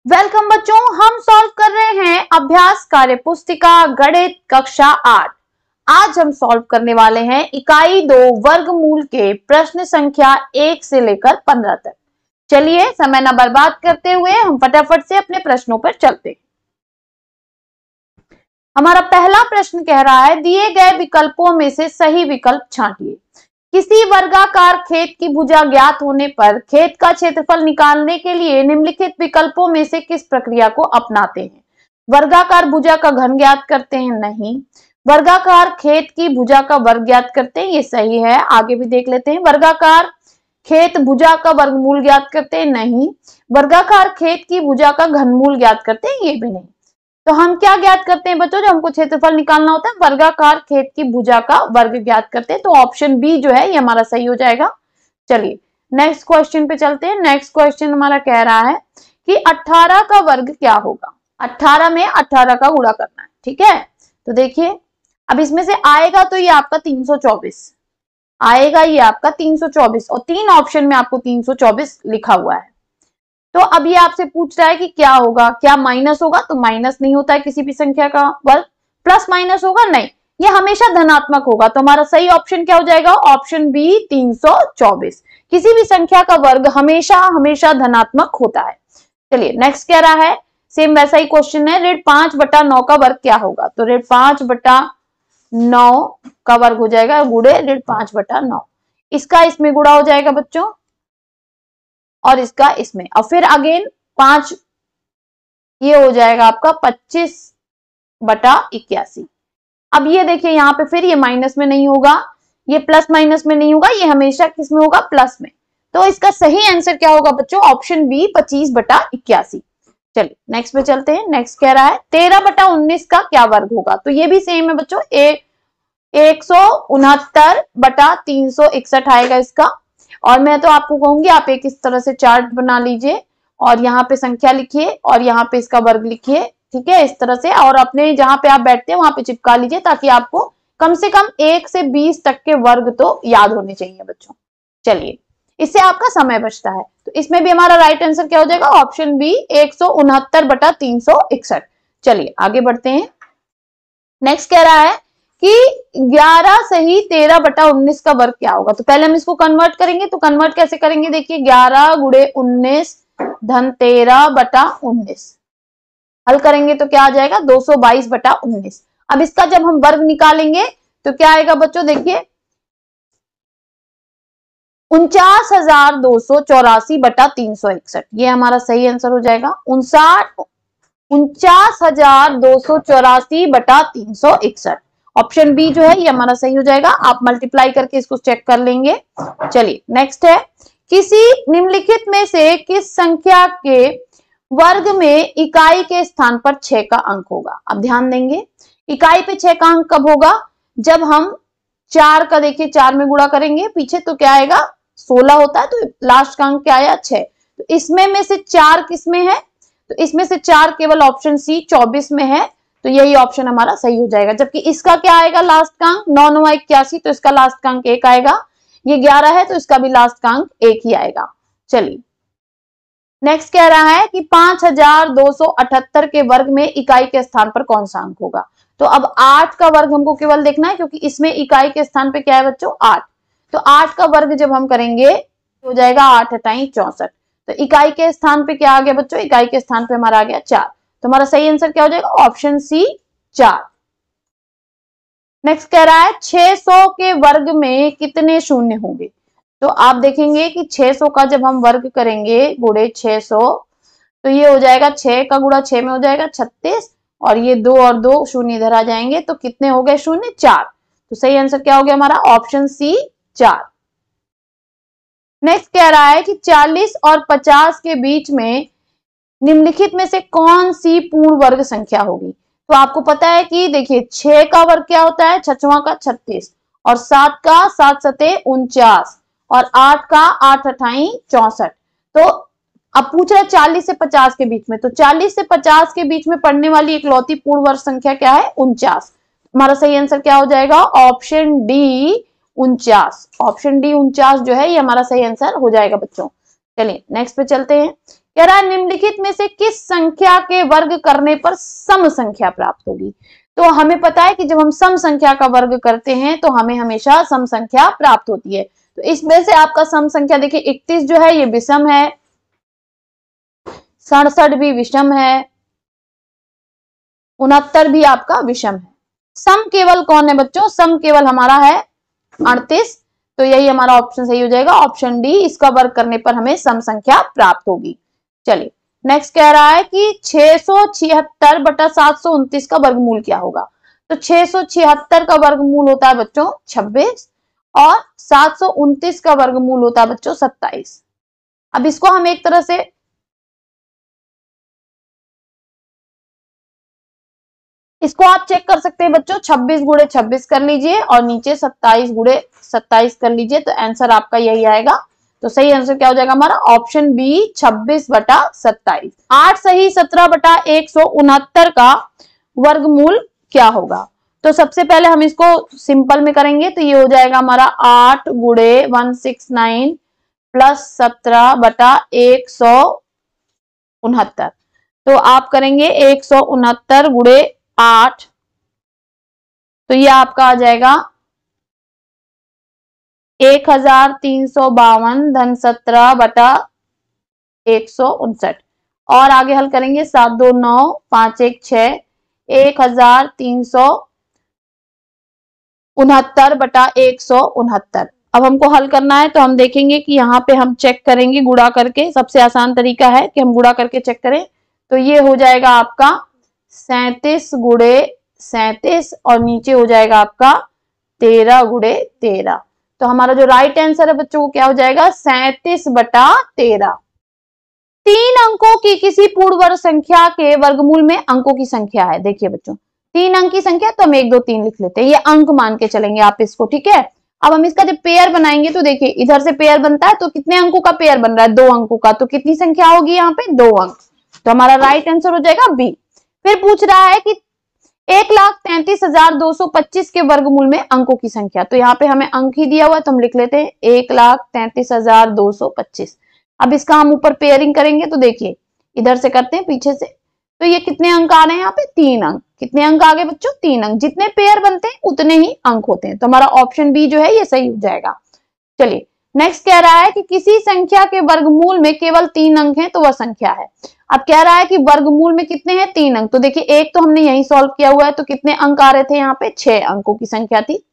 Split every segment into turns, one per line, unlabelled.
Welcome बच्चों, हम solve कर रहे हैं अभ्यास कार्य पुस्तिका गणित कक्षा 8। आज हम सॉल्व करने वाले हैं इकाई 2 वर्गमूल के प्रश्न संख्या 1 से लेकर 15 तक। चलिए समय न बर्बाद करते हुए हम फटाफट से अपने प्रश्नों पर चलते हैं। हमारा पहला प्रश्न कह रहा है, दिए गए विकल्पों में से सही विकल्प छांटिए। किसी वर्गाकार खेत की भुजा ज्ञात होने पर खेत का क्षेत्रफल निकालने के लिए निम्नलिखित विकल्पों में से किस प्रक्रिया को अपनाते हैं? वर्गाकार भुजा का घन ज्ञात करते हैं? नहीं। वर्गाकार खेत की भुजा का वर्ग ज्ञात करते हैं? ये सही है। आगे भी देख लेते हैं। वर्गाकार खेत भुजा का वर्गमूल ज्ञात करते हैं? नहीं। वर्गाकार खेत की भुजा का घनमूल ज्ञात करते हैं? ये भी नहीं। तो हम क्या ज्ञात करते हैं बच्चों? जब हमको क्षेत्रफल निकालना होता है वर्गाकार खेत की भुजा का वर्ग ज्ञात करते हैं। तो ऑप्शन बी जो है ये हमारा सही हो जाएगा। चलिए नेक्स्ट क्वेश्चन पे चलते हैं। नेक्स्ट क्वेश्चन हमारा कह रहा है कि 18 का वर्ग क्या होगा? 18 में 18 का गुणा करना है, ठीक है। तो देखिए अब इसमें से आएगा तो ये आपका 324 आएगा, ये आपका 324 और 3 ऑप्शन में आपको 324 लिखा हुआ है। तो अब ये आपसे पूछ रहा है कि क्या होगा, क्या माइनस होगा? तो माइनस नहीं होता है किसी भी संख्या का वर्ग। प्लस माइनस होगा? नहीं, ये हमेशा धनात्मक होगा। तो हमारा सही ऑप्शन क्या हो जाएगा? Option B 324। किसी भी संख्या का वर्ग हमेशा हमेशा धनात्मक होता है। चलिए नेक्स्ट कह रहा है, सेम वैसा ही क्वेश्चन है, ऋण 5/9 का वर्ग क्या होगा? तो ऋण 5/9 का वर्ग हो जाएगा गुणे ऋण 5/9। इसका इसमें गुणा हो जाएगा बच्चों और इसका इसमें, और फिर अगेन 5, ये हो जाएगा आपका 25/81। अब ये देखिए यहाँ पे फिर ये माइनस में नहीं होगा, ये प्लस माइनस में नहीं होगा, ये हमेशा किस में होगा? प्लस में। तो इसका सही आंसर क्या होगा बच्चों? Option B 25/81। चलिए नेक्स्ट पे चलते हैं। नेक्स्ट कह रहा है 13/19 का क्या वर्ग होगा? तो ये भी सेम है बच्चों, 169/361 आएगा इसका। और मैं तो आपको कहूंगी आप एक इस तरह से चार्ट बना लीजिए और यहाँ पे संख्या लिखिए और यहाँ पे इसका वर्ग लिखिए, ठीक है, इस तरह से। और अपने जहां पे आप बैठते हैं वहां पे चिपका लीजिए ताकि आपको कम से कम 1 से 20 तक के वर्ग तो याद होने चाहिए बच्चों। चलिए इससे आपका समय बचता है। तो इसमें भी हमारा राइट आंसर क्या हो जाएगा? Option B 169/361। चलिए आगे बढ़ते हैं। नेक्स्ट कह रहा है कि 11 सही 13/19 का वर्ग क्या होगा? तो पहले हम इसको कन्वर्ट करेंगे। तो कन्वर्ट कैसे करेंगे? देखिए 11 गुणे 19 धन 13/19 हल करेंगे तो क्या आ जाएगा? 222/19। अब इसका जब हम वर्ग निकालेंगे तो क्या आएगा बच्चों? देखिए 49,284/361, ये हमारा सही आंसर हो जाएगा। 49,284/361 ऑप्शन बी जो है ये हमारा सही हो जाएगा। आप मल्टीप्लाई करके इसको चेक कर लेंगे। चलिए नेक्स्ट है, किसी निम्नलिखित में से किस संख्या के वर्ग में इकाई के स्थान पर 6 का अंक होगा? अब ध्यान देंगे, इकाई पे 6 का अंक कब होगा? जब हम 4 का देखिए 4 में गुणा करेंगे पीछे तो क्या आएगा? 16 होता है, तो लास्ट का अंक क्या आया? 6। तो इसमें में से 4 किस में है? तो इसमें से 4 केवल ऑप्शन सी 24 में है। तो यही ऑप्शन हमारा सही हो जाएगा। जबकि इसका क्या आएगा लास्ट का अंक? 9 9 81, तो इसका लास्ट का अंक 1 आएगा। ये 11 है तो इसका भी लास्ट का अंक 1 ही आएगा। चलिए नेक्स्ट कह रहा है कि 5278 के वर्ग में इकाई के स्थान पर कौन सा अंक होगा? तो अब 8 का वर्ग हमको केवल देखना है क्योंकि इसमें इकाई के स्थान पे क्या है बच्चों? 8। तो 8 का वर्ग जब हम करेंगे हो जाएगा 8 × 64। तो इकाई के स्थान पे क्या आ गया बच्चों? इकाई के स्थान पे हमारा आ गया 4। तो हमारा सही आंसर क्या हो जाएगा? Option C 4। नेक्स्ट कह रहा है 600 के वर्ग में कितने शून्य होंगे? तो आप देखेंगे कि 600 का जब हम वर्ग करेंगे गुणे 600 तो ये हो जाएगा 6 का गुणा 6 में हो जाएगा 36 और ये 2 और 2 शून्य इधर आ जाएंगे तो कितने हो गए शून्य? 4। तो सही आंसर क्या हो गया हमारा? Option C 4। नेक्स्ट कह रहा है कि 40 और 50 के बीच में निम्नलिखित में से कौन सी पूर्ण वर्ग संख्या होगी? तो आपको पता है कि देखिए 6 का वर्ग क्या होता है? 6वां का 36 और 7 का 7 सते 49 और 8 का 8 अठाई 64। तो अब पूछ रहा है 40 से 50 के बीच में, तो 40 से 50 के बीच में पड़ने वाली इकलौती पूर्ण वर्ग संख्या क्या है? 49। हमारा सही आंसर क्या हो जाएगा? Option D 49। ऑप्शन डी 49 जो है ये हमारा सही आंसर हो जाएगा बच्चों। चलिए नेक्स्ट पे चलते हैं। कह रहा है निम्नलिखित में से किस संख्या के वर्ग करने पर सम संख्या प्राप्त होगी। तो हमें पता है कि जब हम सम संख्या का वर्ग करते हैं तो हमें हमेशा सम संख्या प्राप्त होती है। तो इसमें से आपका सम संख्या देखिए 31 जो है ये विषम है, 67 भी विषम है, 69 भी आपका विषम है। सम केवल कौन है बच्चों? सम केवल हमारा है 38। तो यही हमारा ऑप्शन सही हो जाएगा, ऑप्शन डी। इसका वर्ग करने पर हमें सम संख्या प्राप्त होगी। चलिए नेक्स्ट कह रहा है कि 676 बटा 729 का वर्गमूल क्या होगा। तो 676 का वर्गमूल होता है बच्चों 26 और 729 का वर्गमूल होता है बच्चों 27। अब इसको हम एक तरह से इसको आप चेक कर सकते हैं बच्चों, 26 गुणे 26 कर लीजिए और नीचे 27 गुणे 27 कर लीजिए, तो आंसर आपका यही आएगा। तो सही आंसर क्या हो जाएगा हमारा? ऑप्शन बी 26 बटा 27। 8 सही 17 बटा 169 का वर्गमूल क्या होगा। तो सबसे पहले हम इसको सिंपल में करेंगे, तो ये हो जाएगा हमारा 8 गुणे 169 प्लस 17 बटा 169। तो आप करेंगे 169 गुणे 8, तो ये आपका आ जाएगा 1352 धन 17 बटा 159। और आगे हल करेंगे 7 2 9 5 1 6 1369 बटा 169। अब हमको हल करना है, तो हम देखेंगे कि यहाँ पे हम चेक करेंगे गुणा करके। सबसे आसान तरीका है कि हम गुणा करके चेक करें। तो ये हो जाएगा आपका 37 गुणे 37 और नीचे हो जाएगा आपका 13 गुणे 13। तो हमारा जो राइट आंसर है बच्चों वो क्या हो जाएगा? 37 बटा 13। 3 अंकों की किसी पूर्ण वर्ग संख्या के वर्गमूल में अंकों की संख्या है। देखिए बच्चों 3 अंक की संख्या, तो हम 1 2 3 लिख लेते हैं, ये अंक मान के चलेंगे आप इसको, ठीक है। अब हम इसका जब पेयर बनाएंगे तो देखिए इधर से पेयर बनता है, तो कितने अंकों का पेयर बन रहा है? 2 अंकों का। तो कितनी संख्या होगी यहाँ पे? 2 अंक। तो हमारा राइट आंसर हो जाएगा बी। फिर पूछ रहा है कि 1,33,225 के वर्गमूल में अंकों की संख्या। तो यहाँ पे हमें अंक ही दिया हुआ है, तो हम लिख लेते हैं 1,33,225। अब इसका हम ऊपर पेयरिंग करेंगे, तो देखिए इधर से करते हैं पीछे से, तो ये कितने अंक आ रहे हैं यहाँ पे? 3 अंक। कितने अंक आ गए बच्चों? 3 अंक। जितने पेयर बनते हैं उतने ही अंक होते हैं। तो हमारा ऑप्शन बी जो है ये सही हो जाएगा। चलिए नेक्स्ट कह रहा है कि किसी संख्या के वर्गमूल में केवल 3 अंक हैं, तो वह संख्या है। अब कह रहा है कि वर्गमूल में कितने हैं? 3 अंक। तो देखिए एक तो हमने यही सॉल्व किया हुआ है, तो कितने अंक आ रहे थे यहाँ पे? 6 अंकों की संख्या थी।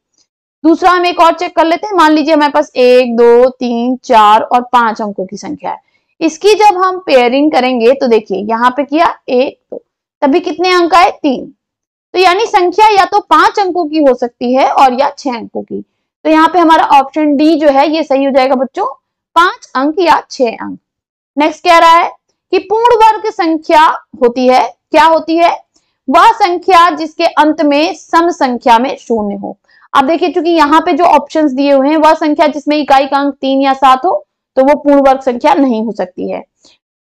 दूसरा हम एक और चेक कर लेते हैं। मान लीजिए हमारे पास 1 2 3 4 और 5 अंकों की संख्या है। इसकी जब हम पेयरिंग करेंगे तो देखिए यहाँ पे किया 1 2, तभी कितने अंक आए? 3। तो यानी संख्या या तो 5 अंकों की हो सकती है और या 6 अंकों की। तो यहाँ पे हमारा ऑप्शन डी जो है ये सही हो जाएगा बच्चों, 5 अंक या 6 अंक। नेक्स्ट कह रहा है कि पूर्ण वर्ग संख्या होती है, क्या होती है? वह संख्या जिसके अंत में सम संख्या में शून्य हो। अब देखिए चूंकि यहाँ पे जो ऑप्शंस दिए हुए हैं, वह संख्या जिसमें इकाई का अंक 3 या 7 हो तो वो पूर्ण वर्ग संख्या नहीं हो सकती है।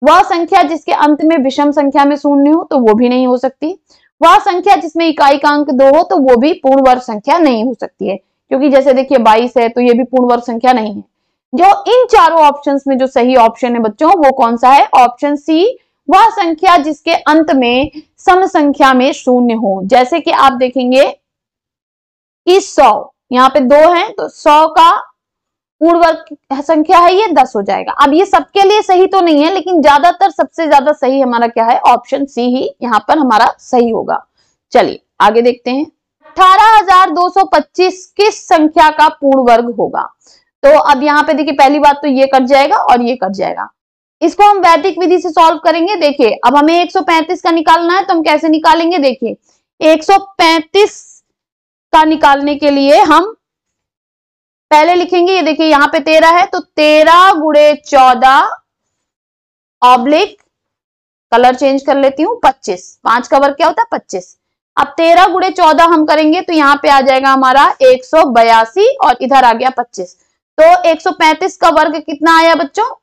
वह संख्या जिसके अंत में विषम संख्या में शून्य हो तो वो भी नहीं हो सकती। वह संख्या जिसमें इकाई का अंक 2 हो तो वो भी पूर्ण वर्ग संख्या नहीं हो सकती है, क्योंकि जैसे देखिए 22 है तो ये भी पूर्ण वर्ग संख्या नहीं है। जो इन चारों ऑप्शंस में जो सही ऑप्शन है बच्चों वो कौन सा है? ऑप्शन सी, वह संख्या जिसके अंत में सम संख्या में शून्य हो। जैसे कि आप देखेंगे कि 100 यहाँ पे 2 है, तो 100 का पूर्ण वर्ग संख्या है ये 10 हो जाएगा। अब ये सबके लिए सही तो नहीं है, लेकिन ज्यादातर सबसे ज्यादा सही हमारा क्या है? ऑप्शन सी ही यहाँ पर हमारा सही होगा। चलिए आगे देखते हैं। 18,225 किस संख्या का पूर्ण वर्ग होगा? तो अब यहाँ पे देखिए पहली बात तो ये कट जाएगा और ये कट जाएगा। इसको हम वैदिक विधि से सॉल्व करेंगे। देखिए अब हमें 135 का निकालना है, तो हम कैसे निकालेंगे? देखिए 135 का निकालने के लिए हम पहले लिखेंगे, ये देखिए यहाँ पे 13 है, तो 13 गुणे 14 ऑब्लिक, कलर चेंज कर लेती हूँ, 25। 5 का वर्ग क्या होता है? 25। अब 13 गुणे 14 हम करेंगे तो यहाँ पे आ जाएगा हमारा 182 और इधर आ गया 25। तो 135 का वर्ग कितना आया बच्चों?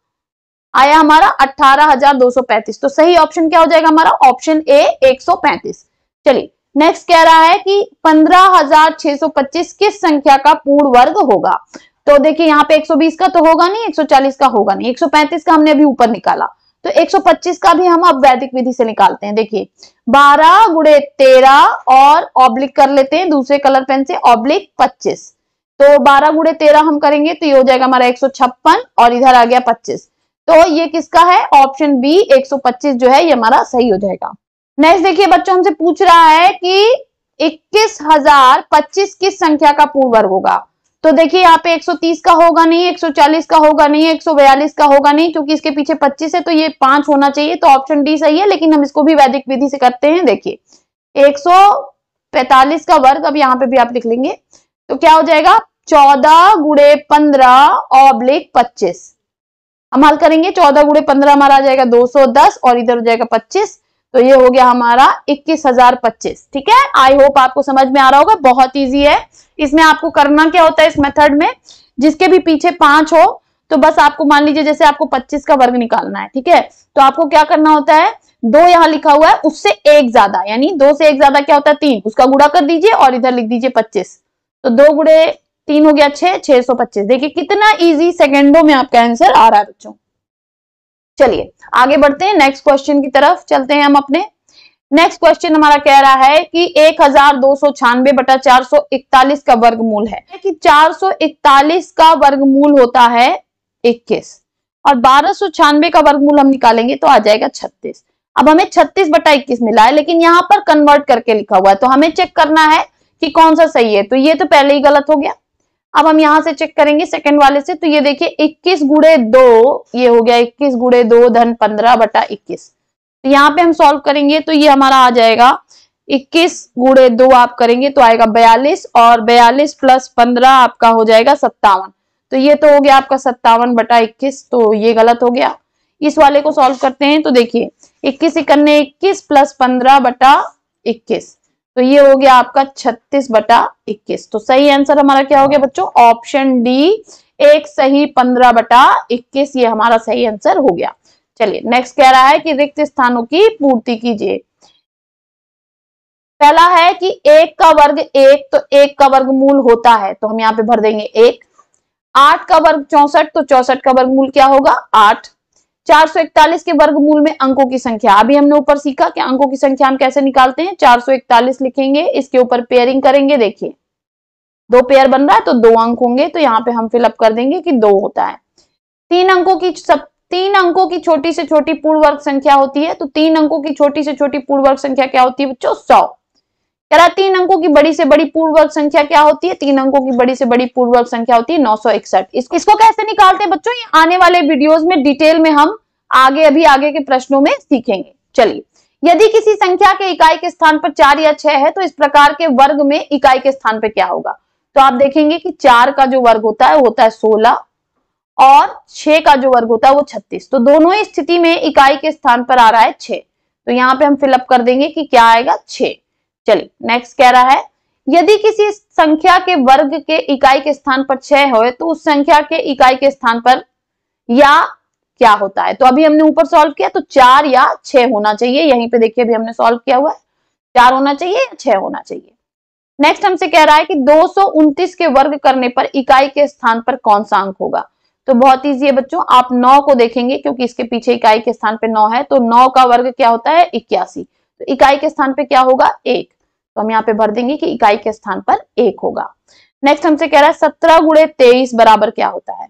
आया हमारा 18,235। तो सही ऑप्शन क्या हो जाएगा हमारा? Option A 135। चलिए नेक्स्ट कह रहा है कि 15,625 किस संख्या का पूर्ण वर्ग होगा? तो देखिए यहाँ पे 120 का तो होगा नहीं, 140 का होगा नहीं, 135 का हमने अभी ऊपर निकाला, तो 125 का भी हम अब वैदिक विधि से निकालते हैं। देखिए 12 गुणे 13 और ऑब्लिक कर लेते हैं दूसरे कलर पेन से, ऑब्लिक 25। तो 12 गुणे 13 हम करेंगे तो ये हो जाएगा हमारा 156 और इधर आ गया 25। तो ये किसका है? ऑप्शन बी 125 जो है ये हमारा सही हो जाएगा। नेक्स्ट देखिए बच्चों, हमसे पूछ रहा है कि 21,025 किस संख्या का पूर्ण वर्ग होगा। तो देखिए यहाँ पे 130 का होगा नहीं, 140 का होगा नहीं, 142 का होगा नहीं, क्योंकि इसके पीछे 25 है तो ये 5 होना चाहिए। तो ऑप्शन डी सही है, लेकिन हम इसको भी वैदिक विधि से करते हैं। देखिए 145 का वर्ग, अब यहाँ पे भी आप लिख लेंगे तो क्या हो जाएगा 14 गुणे 15 ऑब्लिक 25। हम हल करेंगे 14 गुणे 15 हमारा आ जाएगा 210 और इधर हो जाएगा 25, तो ये हो गया हमारा 21,025। ठीक है, आई होप आपको समझ में आ रहा होगा। बहुत इजी है। इसमें आपको करना क्या होता है इस मेथड में, जिसके भी पीछे 5 हो तो बस आपको मान लीजिए जैसे आपको 25 का वर्ग निकालना है, ठीक है, तो आपको क्या करना होता है, 2 यहाँ लिखा हुआ है उससे 1 ज्यादा, यानी 2 से 1 ज्यादा क्या होता है 3, उसका गुणा कर दीजिए और इधर लिख दीजिए 25। तो 2 गुणे 3 हो गया 6, 625। देखिए कितना इजी, सेकेंडों में आपका आंसर आ रहा है बच्चों। चलिए आगे बढ़ते हैं, नेक्स्ट क्वेश्चन की तरफ चलते हैं हम अपने। नेक्स्ट क्वेश्चन हमारा कह रहा है कि 1296 बटा 441 का वर्गमूल है कि 441 का वर्गमूल होता है 21 और 1296 का वर्गमूल हम निकालेंगे तो आ जाएगा 36। अब हमें 36 बटा 21 मिला है, लेकिन यहाँ पर कन्वर्ट करके लिखा हुआ है, तो हमें चेक करना है कि कौन सा सही है। तो ये तो पहले ही गलत हो गया। अब हम यहां से चेक करेंगे सेकंड वाले से, तो ये देखिए 21 गुणे 2, ये हो गया 21 गुणे 2 धन 15 बटा 21। तो यहाँ पे हम सॉल्व करेंगे तो ये हमारा आ जाएगा 21 गुणे 2 आप करेंगे तो आएगा 42 और 42 प्लस 15 आपका हो जाएगा 57। तो ये तो हो गया आपका 57 बटा 21, तो ये गलत हो गया। इस वाले को सॉल्व करते हैं तो देखिए 21 इकन्ने 21 प्लस 15 बटा 21, तो ये हो गया आपका 36 बटा 21। तो सही आंसर हमारा क्या हो गया बच्चों, ऑप्शन डी एक सही 15 बटा 21, ये हमारा सही आंसर हो गया। चलिए नेक्स्ट कह रहा है कि रिक्त स्थानों की पूर्ति कीजिए। पहला है कि 1 का वर्ग 1, तो 1 का वर्गमूल होता है, तो हम यहाँ पे भर देंगे 1। 8 का वर्ग 64, तो 64 का वर्गमूल क्या होगा 8। 441 के वर्गमूल में अंकों की संख्या, अभी हमने ऊपर सीखा कि अंकों की संख्या हम कैसे निकालते हैं। 441 लिखेंगे, इसके ऊपर पेयरिंग करेंगे, देखिए 2 पेयर बन रहा है तो 2 अंक होंगे, तो यहाँ पे हम फिलअप कर देंगे कि 2 होता है। 3 अंकों की छोटी से छोटी पूर्ण वर्ग संख्या होती है, तो 3 अंकों की छोटी से छोटी पूर्ण वर्ग संख्या क्या होती है बच्चों 100। कह रहा है 3 अंकों की बड़ी से बड़ी पूर्ण वर्ग संख्या क्या होती है, 3 अंकों की बड़ी से बड़ी पूर्ण वर्ग संख्या होती है 961। इसको कैसे निकालते हैं बच्चों, ये आने वाले वीडियोस में डिटेल में हम आगे के प्रश्नों में सीखेंगे। चलिए, यदि किसी संख्या के इकाई के स्थान पर 4 या 6 है तो इस प्रकार के वर्ग में इकाई के स्थान पर क्या होगा। तो आप देखेंगे कि 4 का जो वर्ग होता है वो होता है 16 और 6 का जो वर्ग होता है वो 36। तो दोनों ही स्थिति में इकाई के स्थान पर आ रहा है 6, तो यहाँ पे हम फिलअप कर देंगे कि क्या आएगा 6। चलिए नेक्स्ट कह रहा है यदि किसी संख्या के वर्ग के इकाई के स्थान पर 6 हो तो उस संख्या के इकाई के स्थान पर या क्या होता है। तो अभी हमने ऊपर सॉल्व किया तो 4 या 6 होना चाहिए, यहीं पे देखिए अभी हमने सॉल्व किया हुआ है, 4 होना चाहिए या 6 होना चाहिए। नेक्स्ट हमसे कह रहा है कि 229 के वर्ग करने पर इकाई के स्थान पर कौन सा अंक होगा। तो बहुत ईजी है बच्चों, आप 9 को देखेंगे क्योंकि इसके पीछे इकाई के स्थान पे 9 है, तो 9 का वर्ग क्या होता है 81, तो इकाई के स्थान पे क्या होगा 1, तो हम यहाँ पे भर देंगे कि इकाई के स्थान पर 1 होगा। नेक्स्ट हमसे कह रहा है 17 गुणे 23 बराबर क्या होता है।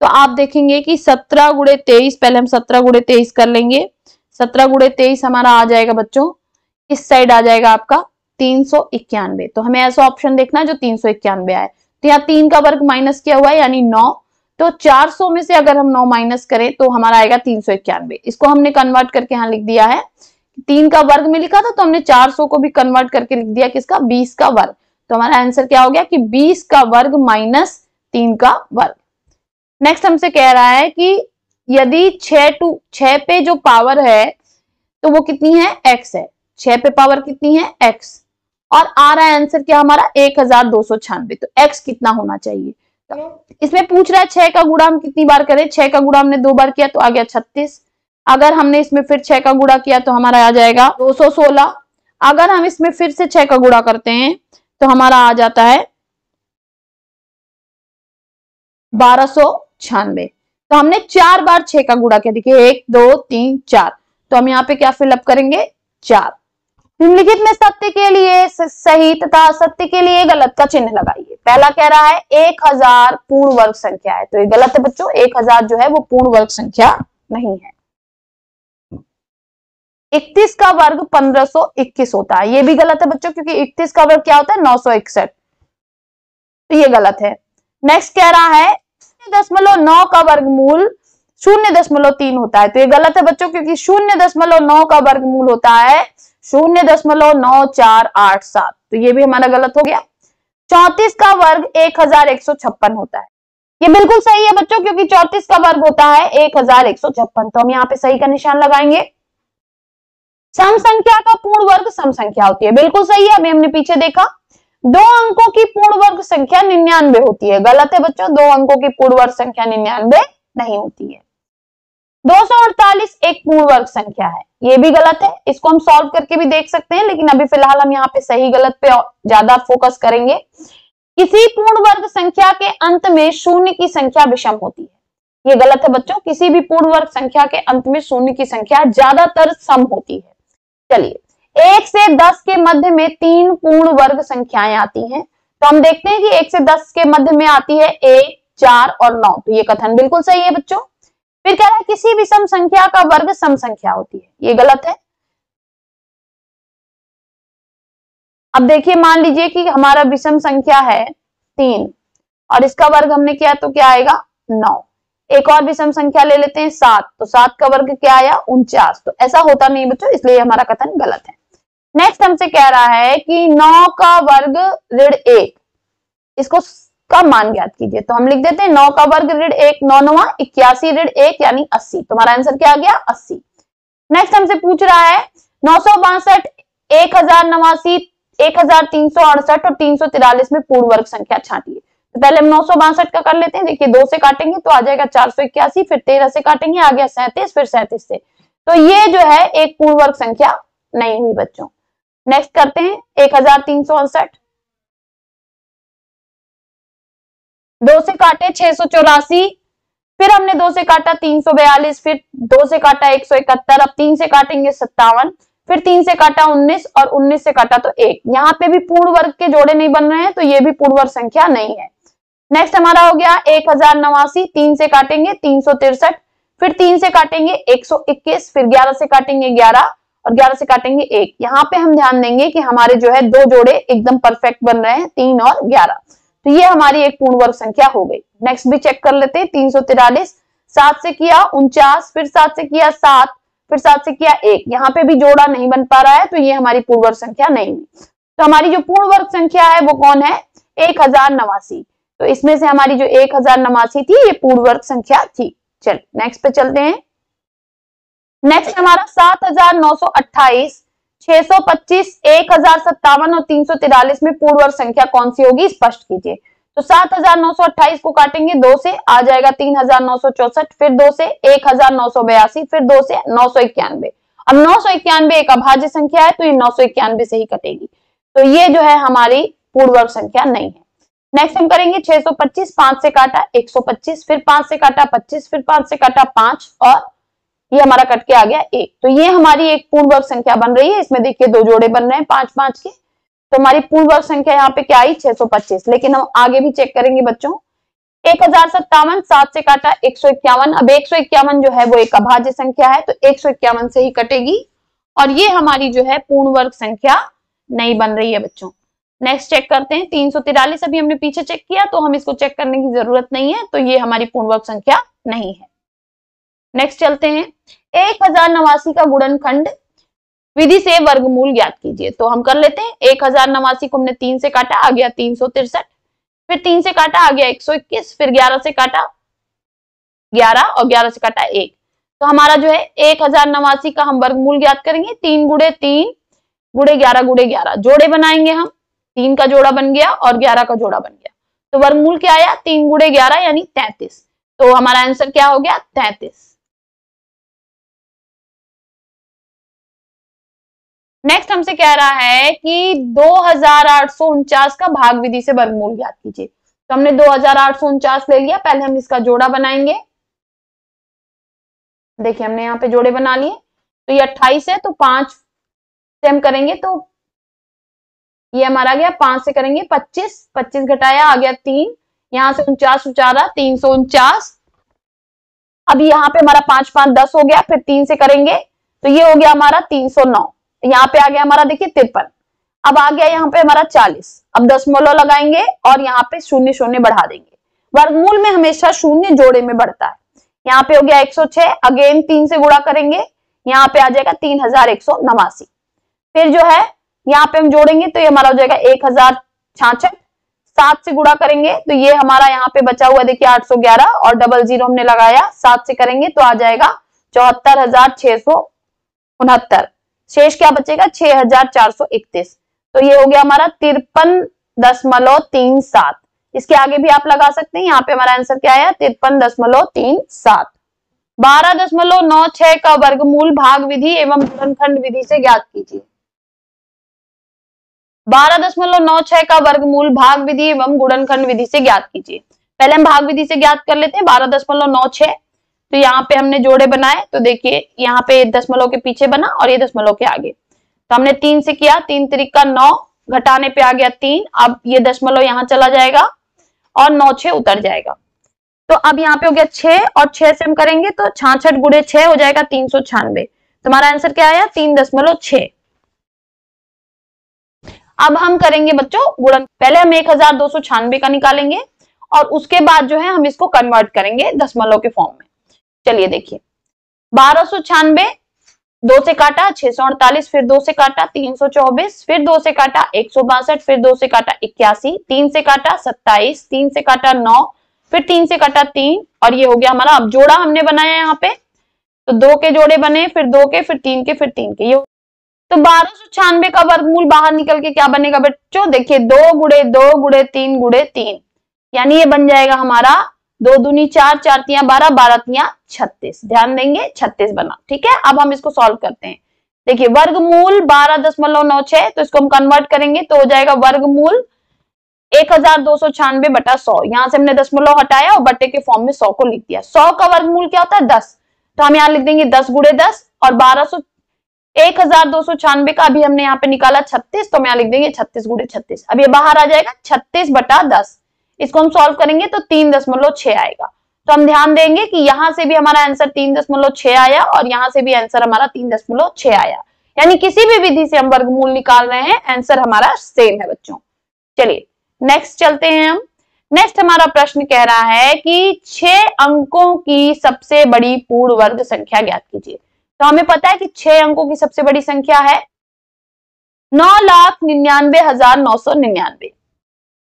तो आप देखेंगे कि 17 गुणे 23, पहले हम 17 गुणे 23 कर लेंगे। 17 गुणे 23 हमारा आ जाएगा बच्चों, इस साइड आ जाएगा आपका 391, तो हमें ऐसा ऑप्शन देखना है जो 391 आए। तो यहाँ 3 का वर्ग माइनस किया हुआ है यानी 9, तो 400 में से अगर हम 9 माइनस करें तो हमारा आएगा 391। इसको हमने कन्वर्ट करके यहाँ लिख दिया है, 3 का वर्ग में लिखा था तो हमने 400 को भी कन्वर्ट करके लिख दिया किसका 20 का वर्ग। तो हमारा आंसर क्या हो गया कि 20 का वर्ग माइनस 3 का वर्ग। नेक्स्ट हमसे कह रहा है कि यदि 6 पे जो पावर है तो वो कितनी है x है, 6 पे पावर कितनी है x, और आ रहा है आंसर क्या हमारा 1296, तो x कितना होना चाहिए। इसमें पूछ रहा है 6 का गुणा हम कितनी बार करें, 6 का गुणा हमने 2 बार किया तो आ गया 36। अगर हमने इसमें फिर 6 का गुणा किया तो हमारा आ जाएगा 216। अगर हम इसमें फिर से 6 का गुणा करते हैं तो हमारा आ जाता है 1296। तो हमने 4 बार 6 का गुणा किया, देखिए 1 2 3 4, तो हम यहाँ पे क्या फिलअप करेंगे 4। निम्नलिखित में सत्य के लिए सही तथा असत्य के लिए गलत का चिन्ह लगाइए। पहला कह रहा है 1000 पूर्ण वर्ग संख्या है, तो ये गलत है बच्चों, 1000 जो है वो पूर्ण वर्ग संख्या नहीं है। 31 का वर्ग 1521 होता है, ये भी गलत है बच्चों, क्योंकि 31 का वर्ग क्या होता है 961, तो ये गलत है। नेक्स्ट कह रहा है 0.9 का वर्गमूल 0.3 होता है, तो ये गलत है बच्चों, क्योंकि 0.9 का वर्गमूल होता है 0.9487, तो ये भी हमारा गलत हो गया। 34 का वर्ग 1156 होता है, ये बिल्कुल सही है बच्चों, क्योंकि 34 का वर्ग होता है 1156, तो हम यहाँ पे सही का निशान लगाएंगे। सम संख्या का पूर्ण वर्ग सम संख्या होती है, बिल्कुल सही है, अभी हमने पीछे देखा। 2 अंकों की पूर्ण वर्ग संख्या 99 होती है, गलत है बच्चों, 2 अंकों की पूर्ण वर्ग संख्या 99 नहीं होती है। 248 एक पूर्ण वर्ग संख्या है, ये भी गलत है, इसको हम सॉल्व करके भी देख सकते हैं, लेकिन अभी फिलहाल हम यहाँ पे सही गलत पे ज्यादा फोकस करेंगे। किसी पूर्ण वर्ग संख्या के अंत में शून्य की संख्या विषम होती है, ये गलत है बच्चों, किसी भी पूर्ण वर्ग संख्या के अंत में शून्य की संख्या ज्यादातर सम होती है। चलिए 1 से 10 के मध्य में 3 पूर्ण वर्ग संख्याएं आती हैं, तो हम देखते हैं कि 1 से 10 के मध्य में आती है 1 4 और 9, तो ये कथन बिल्कुल सही है बच्चों। फिर कह रहा है किसी विषम संख्या का वर्ग सम संख्या होती है, ये गलत है। अब देखिए मान लीजिए कि हमारा विषम संख्या है 3 और इसका वर्ग हमने किया तो क्या आएगा 9। एक और विषम संख्या ले लेते हैं 7, तो 7 का वर्ग क्या आया 49, तो ऐसा होता नहीं बच्चों, इसलिए हमारा कथन गलत है। नेक्स्ट हमसे कह रहा है कि 9 का वर्ग ऋण 1, इसको का मान ज्ञात कीजिए, तो हम लिख देते हैं 9 का वर्ग ऋण 1 9 9 81 ऋण 1 यानी 80, तो हमारा आंसर क्या आ गया 80। नेक्स्ट हमसे पूछ रहा है 962 1089 1368 और 343 में पूर्ण वर्ग संख्या छांटिए। तो पहले हम 962 का कर लेते हैं, देखिए 2 से काटेंगे तो आ जाएगा 481, फिर 13 से काटेंगे आ गया 37, फिर 37 से, तो ये जो है एक पूर्ण वर्ग संख्या नहीं हुई बच्चों। नेक्स्ट करते हैं 1368, 2 से काटे 684, फिर हमने 2 से काटा 342, फिर 2 से काटा 171, अब 3 से काटेंगे 57, फिर 3 से काटा 19 और 19 से काटा तो 1, यहाँ पे भी पूर्ण वर्ग के जोड़े नहीं बन रहे हैं, तो ये भी पूर्ण वर्ग संख्या नहीं है। नेक्स्ट हमारा हो गया 1089, 3 से काटेंगे 363, फिर 3 से काटेंगे 121, फिर 11 से काटेंगे 11 और 11 से काटेंगे 1। यहाँ पे हम ध्यान देंगे कि हमारे जो है 2 जोड़े एकदम परफेक्ट बन रहे हैं 3 और 11, तो ये हमारी एक पूर्ण वर्ग संख्या हो गई। नेक्स्ट भी चेक कर लेते हैं 343, 7 से किया 49, फिर 7 से किया 7, फिर 7 से किया 1, यहाँ पे भी जोड़ा नहीं बन पा रहा है, तो ये हमारी पूर्ण वर्ग संख्या नहीं हुई। तो हमारी जो पूर्ण वर्ग संख्या है वो कौन है 1089, तो इसमें से हमारी जो 1089 थी ये पूर्ण वर्ग संख्या थी। चल नेक्स्ट पे चलते हैं। नेक्स्ट हमारा 7928, 625, 1057 और 343 में पूर्ण वर्ग संख्या कौन सी होगी स्पष्ट कीजिए। तो 7928 को काटेंगे 2 से आ जाएगा 3964, फिर 2 से 1982, फिर 2 से 991। अब 991 एक अभाज्य संख्या है, तो ये 991 से ही कटेगी, तो ये जो है हमारी पूर्ण वर्ग संख्या नहीं है। नेक्स्ट हम करेंगे 625, 5 से काटा 125, फिर 5 से काटा 25, फिर 5 से काटा 5 और ये हमारा कट के आ गया 1, तो ये हमारी एक पूर्ण वर्ग संख्या बन रही है। इसमें देखिए 2 जोड़े बन रहे हैं 5 5 के, तो हमारी पूर्ण वर्ग संख्या यहाँ पे क्या आई 625। लेकिन हम आगे भी चेक करेंगे बच्चों 1057, 7 से काटा 151, अब 151 जो है वो एक अभाज्य संख्या है, तो 151 से ही कटेगी और ये हमारी जो है पूर्ण वर्ग संख्या नहीं बन रही है बच्चों। नेक्स्ट चेक करते हैं 343, अभी हमने पीछे चेक किया तो हम इसको चेक करने की जरूरत नहीं है, तो ये हमारी पूर्ण वर्ग संख्या नहीं है। नेक्स्ट चलते हैं 1089 का गुणनखंड विधि से वर्गमूल ज्ञात कीजिए। तो हम कर लेते हैं 1089 को हमने 3 से काटा आ गया 363, फिर 3 से काटा आ गया 121, फिर 11 से काटा 11 और 11 से काटा 1, तो हमारा जो है 1089 का हम वर्गमूल ज्ञात करेंगे 3 गुणे 3 गुणे 11 गुणे 11, जोड़े बनाएंगे हम, 3 का जोड़ा बन गया और 11 का जोड़ा बन गया, तो वर्गमूल क्या आया 3 गुणे 11 यानी 33, तो हमारा आंसर क्या हो गया 33। नेक्स्ट हमसे कह रहा है कि 2849 का भाग विधि से वर्गमूल ज्ञात कीजिए। तो हमने 2849 ले लिया, पहले हम इसका जोड़ा बनाएंगे देखिए हमने यहाँ पे जोड़े बना लिए, तो ये 28 है, तो 5 से हम करेंगे तो ये हमारा गया, 5 से करेंगे 25, 25 घटाया आ गया 3, यहाँ से 49 उचारा 349। अब यहाँ पे हमारा 5 5 10 हो गया, फिर 3 से करेंगे तो ये हो गया हमारा 309। यहाँ पे आ गया हमारा देखिए 53। अब आ गया यहाँ पे हमारा 40। अब दशमलव लगाएंगे और यहाँ पे शून्य शून्य बढ़ा देंगे। वर्गमूल में हमेशा शून्य जोड़े में बढ़ता है। यहाँ पे हो गया 106, अगेन 3 से गुणा करेंगे, यहाँ पे आ जाएगा 3189। फिर जो है यहाँ पे हम जोड़ेंगे तो ये हमारा हो जाएगा 1066। 7 से गुणा करेंगे तो ये हमारा यहाँ पे बचा हुआ देखिए 811 और 00 हमने लगाया, 7 से करेंगे तो आ जाएगा 74,669। शेष क्या बचेगा 6,431। तो ये हो गया हमारा 53.37। इसके आगे भी आप लगा सकते हैं। यहाँ पे हमारा आंसर क्या आया 53.37। 12.96 का वर्गमूल भाग विधि एवं गुणनखंड विधि से ज्ञात कीजिए। 12.96 का वर्गमूल भाग विधि एवं गुणनखंड विधि से ज्ञात कीजिए। पहले हम भाग विधि से ज्ञात कर लेते हैं। 12.96, तो यहाँ पे हमने जोड़े बनाए, तो देखिए यहाँ पे दशमलव के पीछे बना और ये दशमलव के आगे, तो हमने 3 से किया, 3 त्रिका 9, घटाने पे आ गया 3। अब ये दशमलव यहाँ चला जाएगा और 9 6 उतर जाएगा। तो अब यहाँ पे हो गया 6 और 6 से हम करेंगे तो 66 गुणे 6 हो जाएगा 396। तो हमारा आंसर क्या आया 3.6। अब हम करेंगे बच्चों गुणन। पहले हम 1296 का निकालेंगे और उसके बाद जो है हम इसको कन्वर्ट करेंगे दशमलव के फॉर्म में। चलिए देखिए 1296, 2 से काटा 648, फिर 2 से काटा 324, फिर 2 से काटा 162, फिर 2 से काटा 81, 3 से काटा 27, 3 से काटा 9, फिर 3 से काटा 3 और ये हो गया हमारा। अब जोड़ा हमने बनाया यहाँ पे, तो 2 के जोड़े बने, फिर 2 के, फिर 3 के, फिर 3 के। ये तो 1296 का वर्गमूल बाहर निकल के क्या बनेगा बच्चों, देखिए 2 गुणे 2 गुणे 3 गुणे 3, यानी ये बन जाएगा हमारा 2 दूनी 4, 4 तियां 12, 12 तियां 36। ध्यान देंगे 36 बना। ठीक है, अब हम इसको सॉल्व करते हैं। देखिए वर्गमूल 12.96, तो इसको हम कन्वर्ट करेंगे तो हो जाएगा वर्गमूल 1296 बटा 100। यहाँ से हमने दशमलव हटाया और बटे के फॉर्म में 100 को लिख दिया। 100 का वर्गमूल क्या होता है 10, तो हम यहाँ लिख देंगे 10 गुणे 10 और 1296 का अभी हमने यहाँ पे निकाला 36, तो हम यहाँ लिख देंगे 36 गुणे 36। अब ये बाहर आ जाएगा 36 बटा 10। इसको हम सॉल्व करेंगे तो 3.6 आएगा। तो हम ध्यान देंगे कि यहां से भी हमारा आंसर 3.6 आया और यहां से भी आंसर हमारा 3.6 आया, यानी किसी भी विधि से हम वर्गमूल निकाल रहे हैं आंसर हमारा सेम है बच्चों। चलिए नेक्स्ट चलते हैं हम। नेक्स्ट हमारा प्रश्न कह रहा है कि 6 अंकों की सबसे बड़ी पूर्ण वर्ग संख्या ज्ञात कीजिए। तो हमें पता है कि 6 अंकों की सबसे बड़ी संख्या है 9,99,999।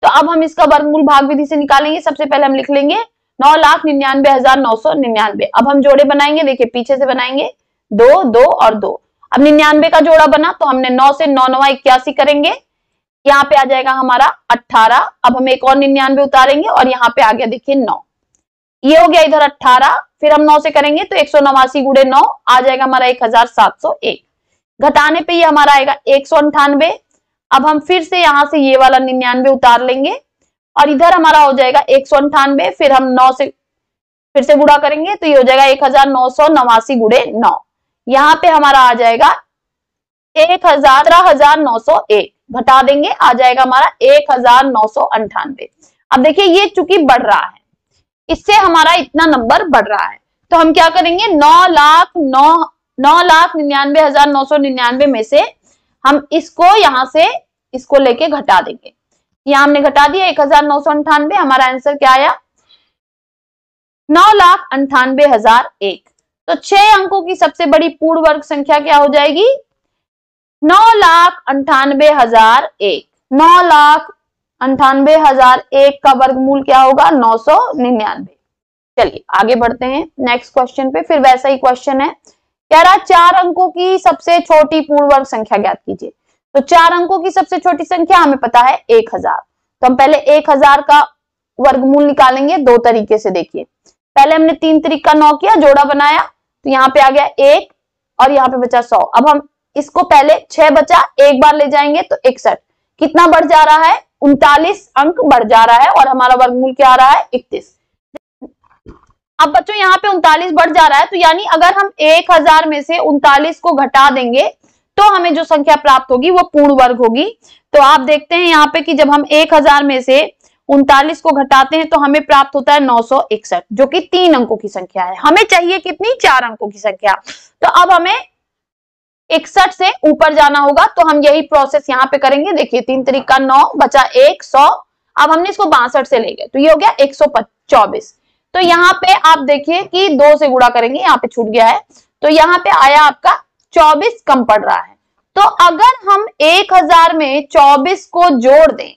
तो अब हम इसका वर्गमूल भाग विधि से निकालेंगे। सबसे पहले हम लिख लेंगे 9,99,999। अब हम जोड़े बनाएंगे, देखिए पीछे से बनाएंगे 2 2 और 2। अब 99 का जोड़ा बना तो हमने 9 से 9 9 81 करेंगे, यहाँ पे आ जाएगा हमारा 18। अब हम एक और 99 उतारेंगे और यहाँ पे आ गया देखिए 9, ये हो गया इधर 18। फिर हम 9 से करेंगे तो 189 गुणे 9 आ जाएगा हमारा 1701। घटाने पे ये हमारा आएगा 198। अब हम फिर से यहां से ये वाला 99 उतार लेंगे और इधर हमारा हो जाएगा 198। फिर हम 9 से फिर से गुणा करेंगे तो ये हो जाएगा 1989 गुणे 9, यहाँ पे हमारा आ जाएगा 17,901। घटा देंगे आ जाएगा हमारा 1998। अब देखिए ये चूंकि बढ़ रहा है, इससे हमारा इतना नंबर बढ़ रहा है, तो हम क्या करेंगे 9,99,999 में से हम इसको यहां से इसको लेके घटा देंगे। यहां हमने घटा दिया 1998। हमारा आंसर क्या आया 9,98,001। तो 6 अंकों की सबसे बड़ी पूर्ण वर्ग संख्या क्या हो जाएगी 9,98,001। 9,98,001 का वर्गमूल क्या होगा 999। चलिए आगे बढ़ते हैं नेक्स्ट क्वेश्चन पे। फिर वैसा ही क्वेश्चन है, कह रहा 4 अंकों की सबसे छोटी पूर्ण वर्ग संख्या ज्ञात कीजिए। तो 4 अंकों की सबसे छोटी संख्या हमें पता है 1000। तो हम पहले 1000 का वर्गमूल निकालेंगे 2 तरीके से। देखिए पहले हमने 3 त्रिका 9 किया, जोड़ा बनाया, तो यहाँ पे आ गया 1 और यहाँ पे बचा 100। अब हम इसको पहले 6 बचा, एक बार ले जाएंगे तो 61। कितना बढ़ जा रहा है 39 अंक बढ़ जा रहा है और हमारा वर्गमूल क्या आ रहा है 31। अब बच्चों यहाँ पे 39 बढ़ जा रहा है, तो यानी अगर हम 1000 में से 39 को घटा देंगे तो हमें जो संख्या प्राप्त होगी वो पूर्ण वर्ग होगी। तो आप देखते हैं यहाँ पे कि जब हम 1000 में से 39 को घटाते हैं तो हमें प्राप्त होता है 961, जो कि 3 अंकों की संख्या है। हमें चाहिए कितनी? 4 अंकों की संख्या। तो अब हमें 61 से ऊपर जाना होगा, तो हम यही प्रोसेस यहाँ पे करेंगे। देखिए 3 तरीका 9 बचा 1 100, अब हमने इसको 62 से ले गए तो ये हो गया 124। तो यहाँ पे आप देखिए कि 2 से गुणा करेंगे, यहाँ पे छूट गया है, तो यहाँ पे आया आपका 24 कम पड़ रहा है। तो अगर हम 1000 में 24 को जोड़ दें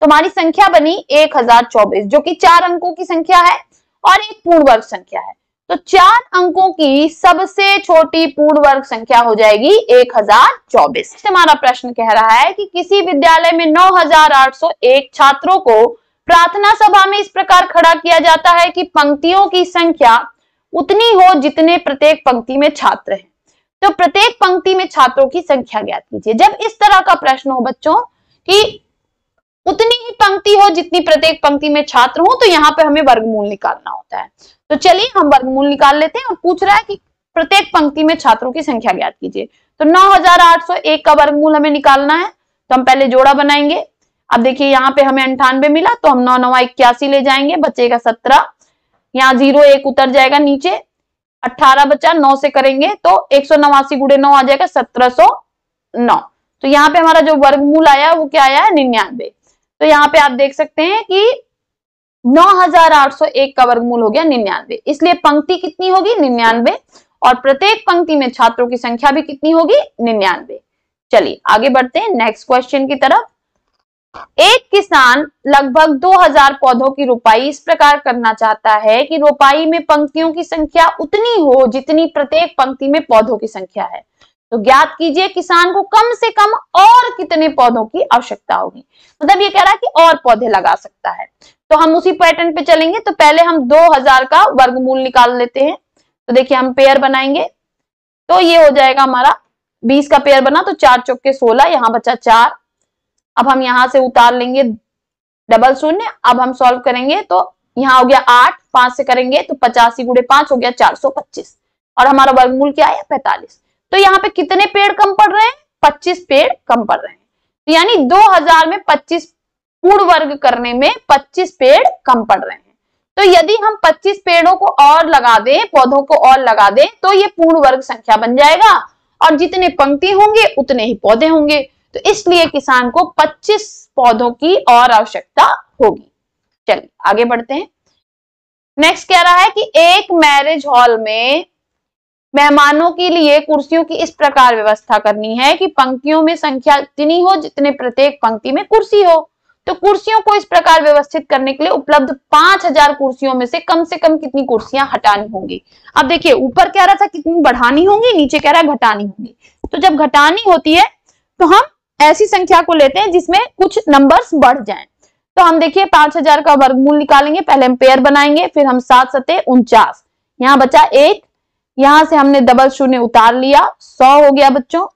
तो हमारी संख्या बनी 1024, जो कि 4 अंकों की संख्या है और एक पूर्ण वर्ग संख्या है। तो 4 अंकों की सबसे छोटी पूर्ण वर्ग संख्या हो जाएगी 1024। हमारा प्रश्न कह रहा है कि किसी विद्यालय में 9801 छात्रों को प्रार्थना सभा में इस प्रकार खड़ा किया जाता है कि पंक्तियों की संख्या उतनी हो जितने प्रत्येक पंक्ति में छात्र हैं। तो प्रत्येक पंक्ति में छात्रों की संख्या ज्ञात कीजिए। जब इस तरह का प्रश्न हो बच्चों कि उतनी ही पंक्ति हो जितनी प्रत्येक पंक्ति में छात्र हो, तो यहाँ पे हमें वर्गमूल निकालना होता है। तो चलिए हम वर्गमूल निकाल लेते हैं। और पूछ रहा है कि प्रत्येक पंक्ति में छात्रों की संख्या ज्ञात कीजिए। तो 9801 का वर्गमूल हमें निकालना है, तो हम पहले जोड़ा बनाएंगे। अब देखिए यहाँ पे हमें 98 मिला, तो हम 9 9 81 ले जाएंगे, बचेगा 17, यहाँ 0 1 उतर जाएगा नीचे, 18 बचा, 9 से करेंगे तो 189 गुणे 9 आ जाएगा 1709। तो यहाँ पे हमारा जो वर्गमूल आया वो क्या आया है? 99। तो यहाँ पे आप देख सकते हैं कि 9801 का वर्गमूल हो गया 99, इसलिए पंक्ति कितनी होगी? 99, और प्रत्येक पंक्ति में छात्रों की संख्या भी कितनी होगी? 99। चलिए आगे बढ़ते हैं नेक्स्ट क्वेश्चन की तरफ। एक किसान लगभग 2000 पौधों की रोपाई इस प्रकार करना चाहता है कि रोपाई में पंक्तियों की संख्या उतनी हो जितनी प्रत्येक पंक्ति में पौधों की संख्या है। तो ज्ञात कीजिए किसान को कम से कम और कितने पौधों की आवश्यकता होगी। मतलब ये कह रहा है कि और पौधे लगा सकता है। तो हम उसी पैटर्न पे चलेंगे। तो पहले हम 2000 का वर्गमूल निकाल लेते हैं। तो देखिए हम पेयर बनाएंगे, तो ये हो जाएगा हमारा 20 का पेयर बना, तो 4 चौके 16, यहाँ बचा 4। अब हम यहां से उतार लेंगे डबल शून्य। अब हम सॉल्व करेंगे तो यहाँ हो गया 8, 5 से करेंगे तो 85 गुणे 5 हो गया 425, और हमारा वर्गमूल क्या है? 45। तो यहाँ पे कितने पेड़ कम पड़ रहे हैं? 25 पेड़ कम पड़ रहे हैं। तो यानी 2000 में 25 पूर्ण वर्ग करने में 25 पेड़ कम पड़ रहे हैं। तो यदि हम 25 पेड़ों को और लगा दें, पौधों को और लगा दें, तो ये पूर्ण वर्ग संख्या बन जाएगा, और जितने पंक्ति होंगे उतने ही पौधे होंगे। तो इसलिए किसान को 25 पौधों की और आवश्यकता होगी। चलिए आगे बढ़ते हैं। नेक्स्ट कह रहा है कि एक मैरिज हॉल में मेहमानों के लिए कुर्सियों की इस प्रकार व्यवस्था करनी है कि पंक्तियों में संख्या इतनी हो जितने प्रत्येक पंक्ति में कुर्सी हो। तो कुर्सियों को इस प्रकार व्यवस्थित करने के लिए उपलब्ध 5000 कुर्सियों में से कम कितनी कुर्सियां हटानी होंगी। अब देखिए ऊपर कह रहा था कितनी बढ़ानी होंगी, नीचे कह रहा है घटानी होंगी। तो जब घटानी होती है तो हम ऐसी संख्या को लेते हैं जिसमें कुछ नंबर्स बढ़ जाएं। तो हम देखिए 5000 का वर्गमूल निकालेंगे। पहले हम पेयर बनाएंगे, फिर हम 7 7 49, यहाँ बचा 1, यहां से हमने डबल शून्य उतार लिया, 100 हो गया बच्चों।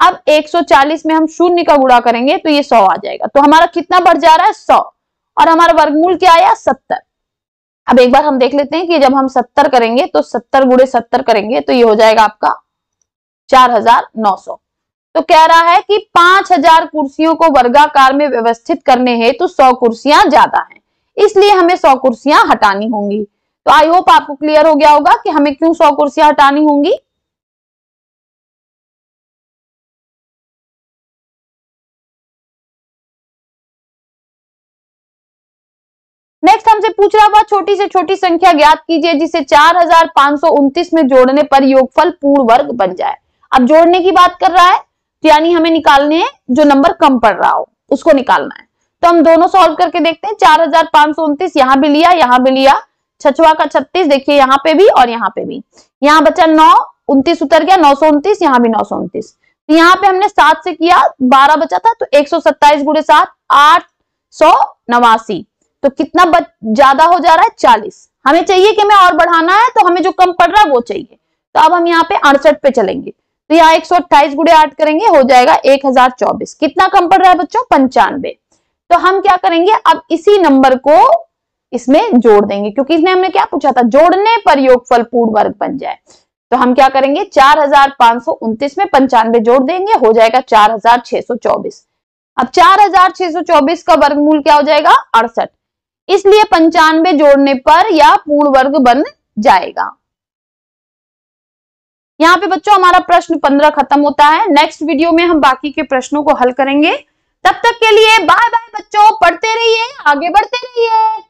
अब 140 में हम शून्य का गुणा करेंगे तो ये 100 आ जाएगा। तो हमारा कितना बढ़ जा रहा है? 100, और हमारा वर्गमूल क्या आया? 70। अब एक बार हम देख लेते हैं कि जब हम 70 करेंगे तो 70 गुणे 70 करेंगे तो ये हो जाएगा आपका 4900। तो कह रहा है कि 5000 कुर्सियों को वर्गाकार में व्यवस्थित करने हेतु 100 कुर्सियां ज्यादा हैं, इसलिए हमें 100 कुर्सियां हटानी होंगी। तो आई होप आपको क्लियर हो गया होगा कि हमें क्यों 100 कुर्सियां हटानी होंगी। नेक्स्ट हमसे पूछ रहा हुआ छोटी से छोटी संख्या ज्ञात कीजिए जिसे 4529 में जोड़ने पर योगफल पूर्ण वर्ग बन जाए। अब जोड़ने की बात कर रहा है, यानी हमें निकालने हैं जो नंबर कम पड़ रहा हो उसको निकालना है। तो हम दोनों सॉल्व करके देखते हैं। 4529 यहां भी लिया, यहां भी लिया, 6 का 36, देखिए यहाँ पे भी और यहाँ पे भी। यहाँ बचा 9, 29 उतर गया, 929, यहाँ भी 929। तो यहाँ पे हमने 7 से किया, 12 बचा था, तो 127 गुणे 7 889। तो कितना ज्यादा हो जा रहा है? 40। हमें चाहिए कि हमें और बढ़ाना है, तो हमें जो कम पड़ रहा है वो चाहिए। तो अब हम यहाँ पे 68 पे चलेंगे। तो यहाँ 128 गुणे 8 करेंगे, हो जाएगा 1024। कितना कम पड़ रहा है बच्चों? 95। तो हम क्या करेंगे, अब इसी नंबर को इसमें जोड़ देंगे, क्योंकि इसमें हमने क्या पूछा था, जोड़ने पर योगफल पूर्ण वर्ग बन जाए। तो हम क्या करेंगे, 4529 में 95 जोड़ देंगे, हो जाएगा 4624। अब 4624 का वर्गमूल क्या हो जाएगा, 68, इसलिए 95 जोड़ने पर यह पूर्ण वर्ग बन जाएगा। यहाँ पे बच्चों हमारा प्रश्न 15 खत्म होता है। नेक्स्ट वीडियो में हम बाकी के प्रश्नों को हल करेंगे। तब तक के लिए बाय बाय बच्चों, पढ़ते रहिए, आगे बढ़ते रहिए।